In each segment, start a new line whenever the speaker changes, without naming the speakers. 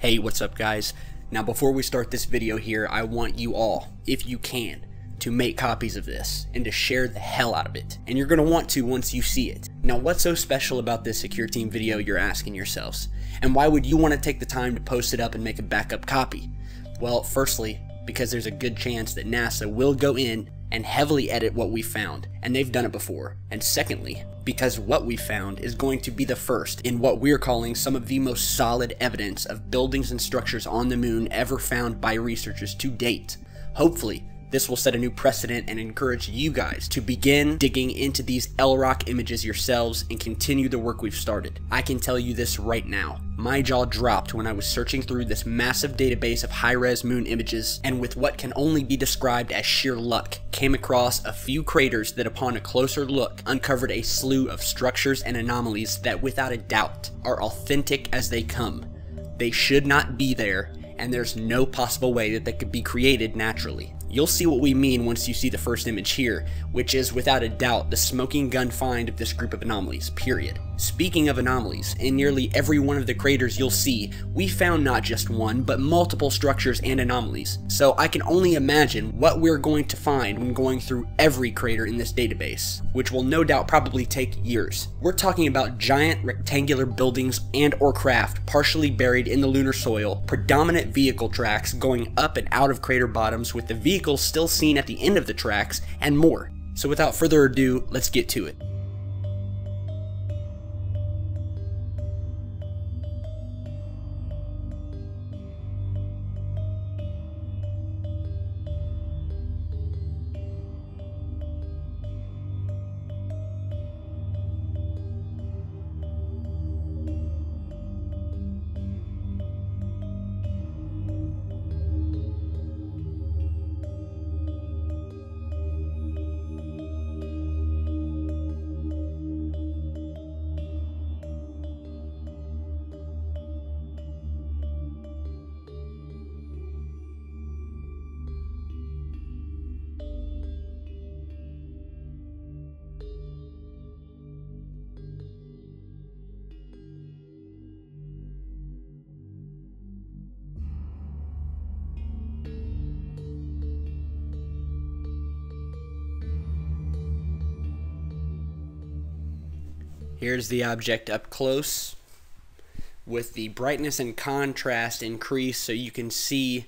Hey, what's up guys? Now before we start this video here, I want you all, if you can, to make copies of this and to share the hell out of it. And you're going to want to once you see it. Now what's so special about this Secureteam video, you're asking yourselves? And why would you want to take the time to post it up and make a backup copy? Well, firstly, because there's a good chance that NASA will go in and heavily edit what we found, and they've done it before. And secondly, because what we found is going to be the first in what we're calling some of the most solid evidence of buildings and structures on the moon ever found by researchers to date. Hopefully, this will set a new precedent and encourage you guys to begin digging into these LROC images yourselves and continue the work we've started. I can tell you this right now. My jaw dropped when I was searching through this massive database of high-res moon images, and with what can only be described as sheer luck, came across a few craters that upon a closer look uncovered a slew of structures and anomalies that without a doubt are authentic as they come. They should not be there, and there's no possible way that they could be created naturally. You'll see what we mean once you see the first image here, which is without a doubt the smoking gun find of this group of anomalies, period. Speaking of anomalies, in nearly every one of the craters you'll see, we found not just one, but multiple structures and anomalies. So I can only imagine what we're going to find when going through every crater in this database, which will no doubt probably take years. We're talking about giant rectangular buildings and or craft partially buried in the lunar soil, predominant vehicle tracks going up and out of crater bottoms with the vehicles still seen at the end of the tracks, and more. So without further ado, let's get to it. Here's the object up close with the brightness and contrast increased so you can see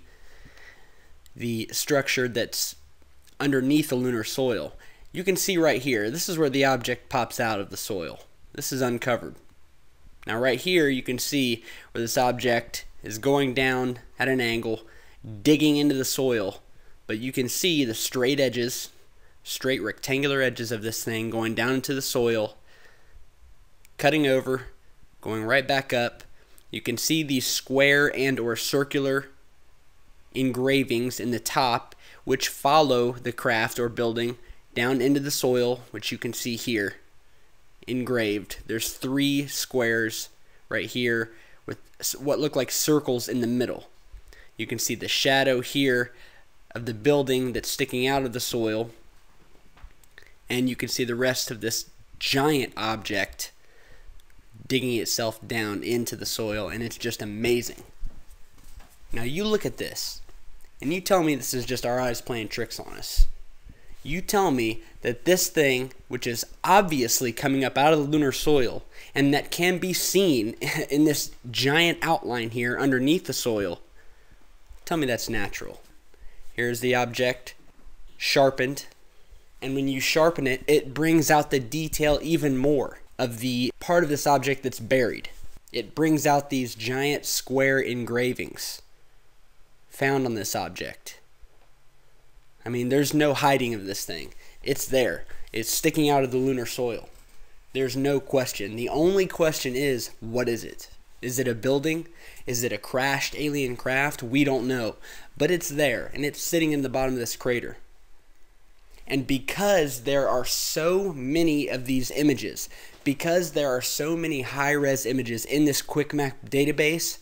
the structure that's underneath the lunar soil. You can see right here, this is where the object pops out of the soil. This is uncovered. Now right here you can see where this object is going down at an angle, digging into the soil, but you can see the straight edges, straight rectangular edges of this thing going down into the soil, cutting over, going right back up. You can see these square and or circular engravings in the top which follow the craft or building down into the soil, which you can see here engraved. There's 3 squares right here with what look like circles in the middle. You can see the shadow here of the building that's sticking out of the soil, and you can see the rest of this giant object digging itself down into the soil, and it's just amazing. Now you look at this and you tell me this is just our eyes playing tricks on us. You tell me that this thing, which is obviously coming up out of the lunar soil and that can be seen in this giant outline here underneath the soil, tell me that's natural. Here's the object sharpened, and when you sharpen it, it brings out the detail even more of the part of this object that's buried. It brings out these giant square engravings found on this object. I mean, there's no hiding of this thing. It's there. It's sticking out of the lunar soil. There's no question. The only question is, what is it? Is it a building? Is it a crashed alien craft? We don't know. But it's there, and it's sitting in the bottom of this crater. And because there are so many of these images, because there are so many high-res images in this quick map database,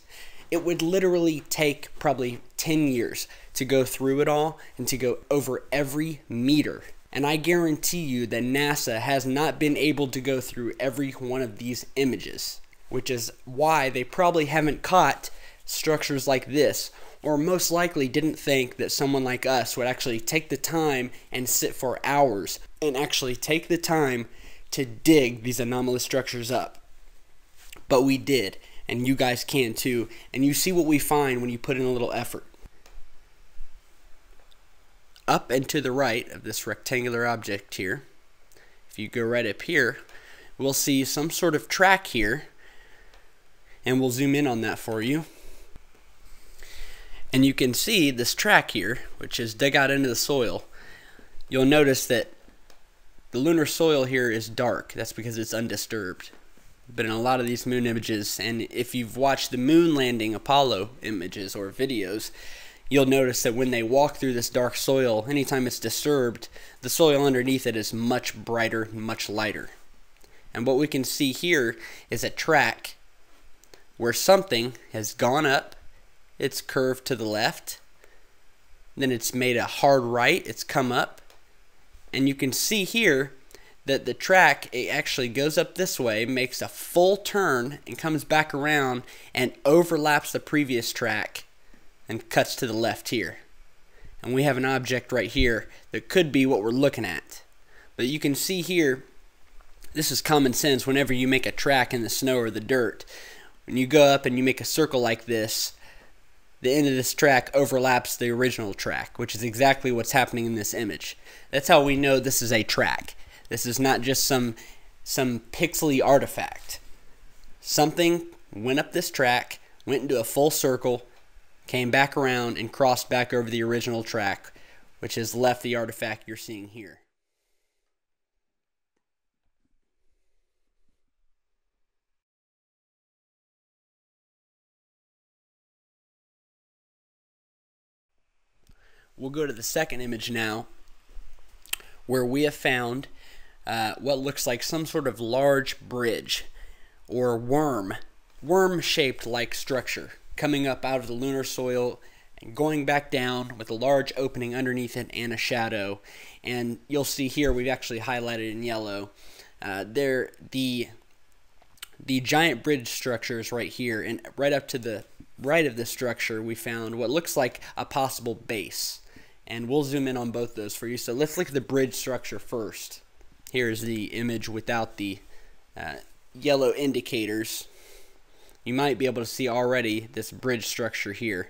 it would literally take probably 10 years to go through it all and to go over every meter. And I guarantee you that NASA has not been able to go through every one of these images, which is why they probably haven't caught structures like this, or most likely didn't think that someone like us would actually take the time and sit for hours and actually take the time to dig these anomalous structures up. But we did, and you guys can too, and you see what we find when you put in a little effort. Up and to the right of this rectangular object here, if you go right up here, we'll see some sort of track here, and we'll zoom in on that for you. And you can see this track here, which is dug out into the soil. You'll notice that the lunar soil here is dark. That's because it's undisturbed. But in a lot of these moon images, and if you've watched the moon landing Apollo images or videos, you'll notice that when they walk through this dark soil, anytime it's disturbed, the soil underneath it is much brighter and much lighter. And what we can see here is a track where something has gone up, it's curved to the left, then it's made a hard right, it's come up, and you can see here that the track, it actually goes up this way, makes a full turn, and comes back around and overlaps the previous track and cuts to the left here. And we have an object right here that could be what we're looking at. But you can see here, this is common sense whenever you make a track in the snow or the dirt. When you go up and you make a circle like this, the end of this track overlaps the original track, which is exactly what's happening in this image. That's how we know this is a track. This is not just some pixely artifact. Something went up this track, went into a full circle, came back around and crossed back over the original track, which has left the artifact you're seeing here. We'll go to the second image now, where we have found what looks like some sort of large bridge or worm-shaped like structure coming up out of the lunar soil and going back down with a large opening underneath it and a shadow. And you'll see here we've actually highlighted in yellow. The giant bridge structure is right here, and right up to the right of the structure we found what looks like a possible base. And we'll zoom in on both those for you. So let's look at the bridge structure first. Here's the image without the yellow indicators. You might be able to see already this bridge structure here.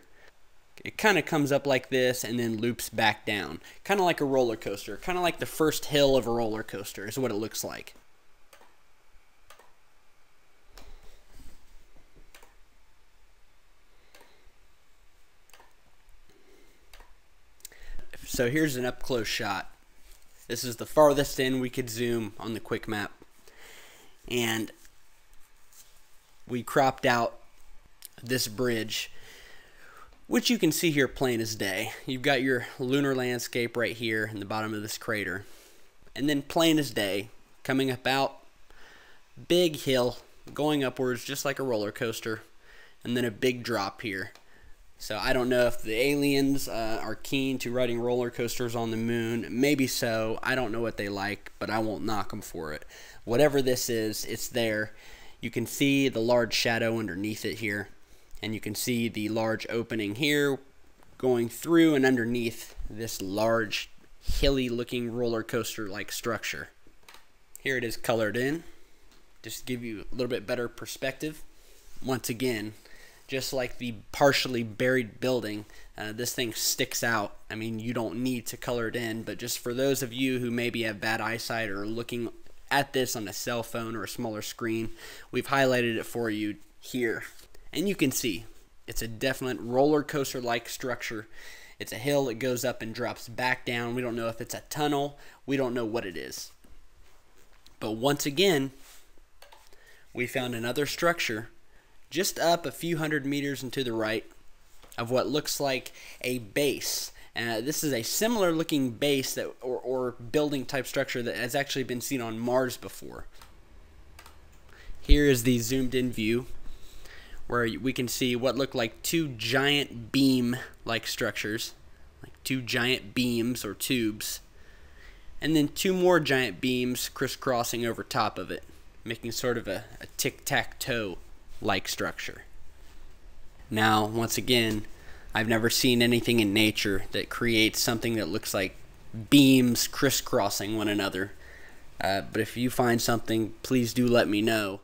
It kind of comes up like this and then loops back down. Kind of like a roller coaster. Kind of like the first hill of a roller coaster is what it looks like. So here's an up-close shot. This is the farthest in we could zoom on the quick map. And we cropped out this bridge, which you can see here plain as day. You've got your lunar landscape right here in the bottom of this crater. And then plain as day, coming up out, big hill, going upwards just like a roller coaster, and then a big drop here. So I don't know if the aliens are keen to riding roller coasters on the moon. Maybe so. I don't know what they like, but I won't knock them for it. Whatever this is, it's there. You can see the large shadow underneath it here. And you can see the large opening here going through and underneath this large, hilly looking roller coaster like structure. Here it is colored in, just to give you a little bit better perspective. Once again, just like the partially buried building, this thing sticks out. I mean, you don't need to color it in, but just for those of you who maybe have bad eyesight or are looking at this on a cell phone or a smaller screen, we've highlighted it for you here. And you can see it's a definite roller coaster like structure. It's a hill that goes up and drops back down. We don't know if it's a tunnel. We don't know what it is. But once again, we found another structure just up a few hundred meters and to the right of what looks like a base. This is a similar looking base that or building type structure that has actually been seen on Mars before. Here is the zoomed in view where we can see what look like two giant beam like structures, like two giant beams or tubes, and then two more giant beams crisscrossing over top of it, making sort of a tic-tac-toe like structure. Now, once again, I've never seen anything in nature that creates something that looks like beams crisscrossing one another. But if you find something, please do let me know.